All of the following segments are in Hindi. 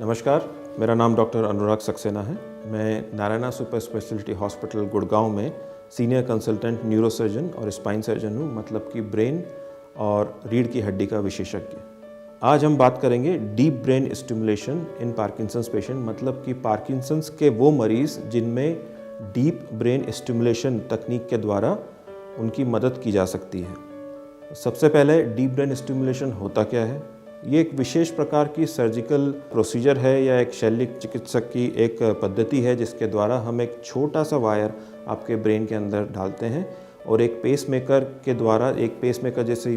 नमस्कार, मेरा नाम डॉक्टर अनुराग सक्सेना है। मैं Narayana super speciality hospital Gurgaon में सीनियर कंसल्टेंट न्यूरोसर्जन और स्पाइन सर्जन हूँ, मतलब कि ब्रेन और रीढ़ की हड्डी का विशेषज्ञ। आज हम बात करेंगे डीप ब्रेन स्टिमुलेशन इन पार्किंसंस पेशेंट, मतलब कि पार्किंसंस के वो मरीज़ जिनमें डीप ब्रेन स्टिमुलेशन तकनीक के द्वारा उनकी मदद की जा सकती है। सबसे पहले डीप ब्रेन स्टिमुलेशन होता क्या है? ये एक विशेष प्रकार की सर्जिकल प्रोसीजर है या एक शल्य चिकित्सक की एक पद्धति है जिसके द्वारा हम एक छोटा सा वायर आपके ब्रेन के अंदर डालते हैं और एक पेसमेकर के द्वारा, एक पेसमेकर जैसी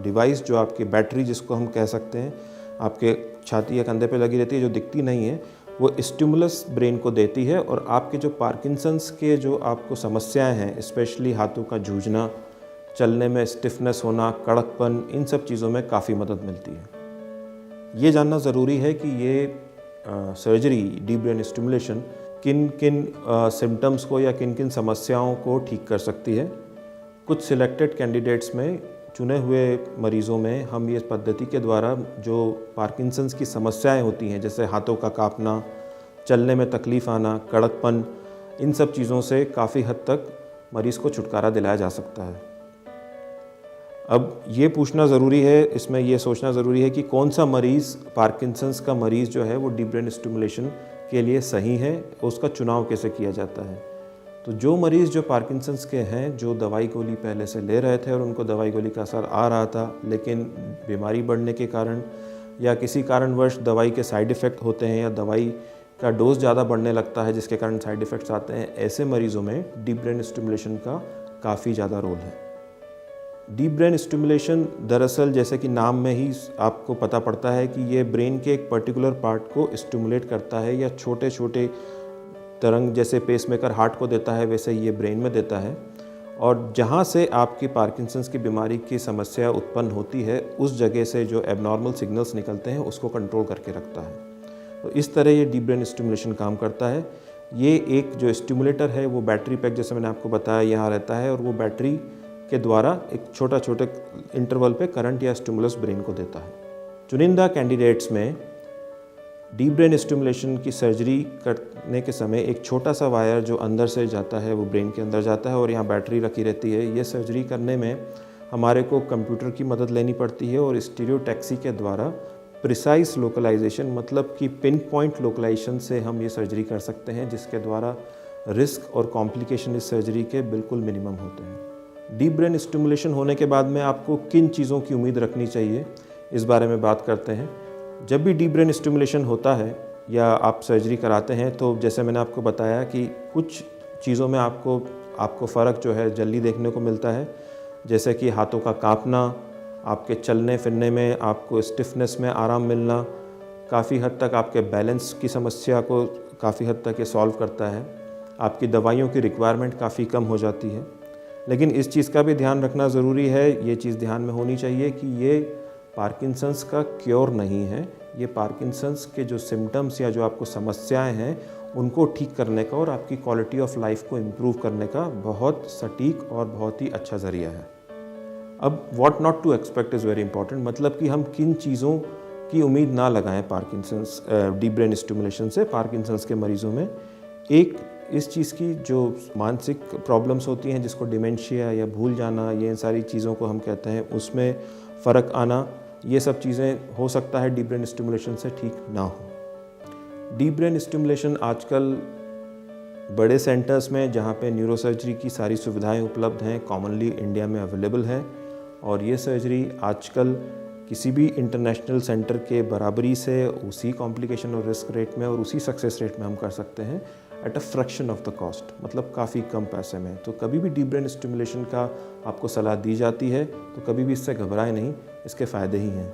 डिवाइस जो आपकी बैटरी जिसको हम कह सकते हैं, आपके छाती या कंधे पे लगी रहती है, जो दिखती नहीं है, वो स्टिमुलस ब्रेन को देती है और आपके जो पार्किंसंस के जो आपको समस्याएं हैं, स्पेशली हाथों का जूझना, चलने में स्टिफनेस होना, कड़कपन, इन सब चीज़ों में काफ़ी मदद मिलती है। ये जानना ज़रूरी है कि ये सर्जरी डीप ब्रेन स्टिमुलेशन किन किन सिम्टम्स को या किन किन समस्याओं को ठीक कर सकती है। कुछ सिलेक्टेड कैंडिडेट्स में, चुने हुए मरीज़ों में हम ये पद्धति के द्वारा जो पार्किंसंस की समस्याएं होती हैं, जैसे हाथों का कांपना, चलने में तकलीफ़ आना, कड़कपन, इन सब चीज़ों से काफ़ी हद तक मरीज़ को छुटकारा दिलाया जा सकता है। अब ये पूछना ज़रूरी है, इसमें ये सोचना ज़रूरी है कि कौन सा मरीज़, पार्किंसंस का मरीज़ जो है वो डीप ब्रेन स्टिमुलेशन के लिए सही है, उसका चुनाव कैसे किया जाता है। तो जो मरीज़ जो पार्किंसंस के हैं, जो दवाई गोली पहले से ले रहे थे और उनको दवाई गोली का असर आ रहा था, लेकिन बीमारी बढ़ने के कारण या किसी कारणवश दवाई के साइड इफ़ेक्ट होते हैं या दवाई का डोज ज़्यादा बढ़ने लगता है जिसके कारण साइड इफ़ेक्ट्स आते हैं, ऐसे मरीज़ों में डीप ब्रेन स्टिमुलेशन का काफ़ी ज़्यादा रोल है। डीप ब्रेन स्टिमुलेशन दरअसल, जैसे कि नाम में ही आपको पता पड़ता है कि ये ब्रेन के एक पर्टिकुलर पार्ट को स्टिमुलेट करता है, या छोटे छोटे तरंग जैसे पेसमेकर हार्ट को देता है वैसे ये ब्रेन में देता है, और जहाँ से आपकी पार्किंसंस की बीमारी की समस्या उत्पन्न होती है उस जगह से जो एबनॉर्मल सिग्नल्स निकलते हैं उसको कंट्रोल करके रखता है। तो इस तरह ये डीप ब्रेन स्टिमुलेशन काम करता है। ये एक जो स्टिमुलेटर है वो बैटरी पैक, जैसे मैंने आपको बताया, यहाँ रहता है और वो बैटरी के द्वारा एक छोटे इंटरवल पे करंट या स्टिमुलस ब्रेन को देता है। चुनिंदा कैंडिडेट्स में डीप ब्रेन स्टिमुलेशन की सर्जरी करने के समय एक छोटा सा वायर जो अंदर से जाता है वो ब्रेन के अंदर जाता है और यहाँ बैटरी रखी रहती है। ये सर्जरी करने में हमारे को कंप्यूटर की मदद लेनी पड़ती है और स्टीरियोटैक्सी के द्वारा प्रिसाइज लोकलाइजेशन, मतलब कि पिन पॉइंट लोकलाइजेशन से हम ये सर्जरी कर सकते हैं, जिसके द्वारा रिस्क और कॉम्प्लिकेशन इस सर्जरी के बिल्कुल मिनिमम होते हैं। डीप ब्रेन स्टिमुलेशन होने के बाद में आपको किन चीज़ों की उम्मीद रखनी चाहिए, इस बारे में बात करते हैं। जब भी डीप ब्रेन स्टिमुलेशन होता है या आप सर्जरी कराते हैं, तो जैसे मैंने आपको बताया कि कुछ चीज़ों में आपको फ़र्क जो है जल्दी देखने को मिलता है, जैसे कि हाथों का कांपना, आपके चलने फिरने में आपको स्टिफनेस में आराम मिलना, काफ़ी हद तक आपके बैलेंस की समस्या को काफ़ी हद तक ये सॉल्व करता है। आपकी दवाइयों की रिक्वायरमेंट काफ़ी कम हो जाती है। लेकिन इस चीज़ का भी ध्यान रखना ज़रूरी है, ये चीज़ ध्यान में होनी चाहिए कि ये पार्किंसंस का क्योर नहीं है। ये पार्किंसंस के जो सिम्टम्स या जो आपको समस्याएं हैं उनको ठीक करने का और आपकी क्वालिटी ऑफ लाइफ को इम्प्रूव करने का बहुत सटीक और बहुत ही अच्छा ज़रिया है। अब what not to expect is very important, मतलब कि हम किन चीज़ों की उम्मीद ना लगाएं पार्किंसंस डीप ब्रेन स्टिमुलेशन से पार्किंसंस के मरीज़ों में। एक इस चीज़ की जो मानसिक प्रॉब्लम्स होती हैं, जिसको डिमेंशिया या भूल जाना, ये सारी चीज़ों को हम कहते हैं, उसमें फ़र्क आना, ये सब चीज़ें हो सकता है डीप ब्रेन स्टिमुलेशन से ठीक ना हो। डीप ब्रेन स्टिमुलेशन आजकल बड़े सेंटर्स में, जहाँ पे न्यूरोसर्जरी की सारी सुविधाएं उपलब्ध हैं, कॉमनली इंडिया में अवेलेबल है, और ये सर्जरी आजकल किसी भी इंटरनेशनल सेंटर के बराबरी से उसी कॉम्प्लिकेशन और रिस्क रेट में और उसी सक्सेस रेट में हम कर सकते हैं at a fraction of the cost, मतलब काफ़ी कम पैसे में। तो कभी भी डीप ब्रेन स्टिमुलेशन का आपको सलाह दी जाती है तो कभी भी इससे घबराएं नहीं, इसके फ़ायदे ही हैं।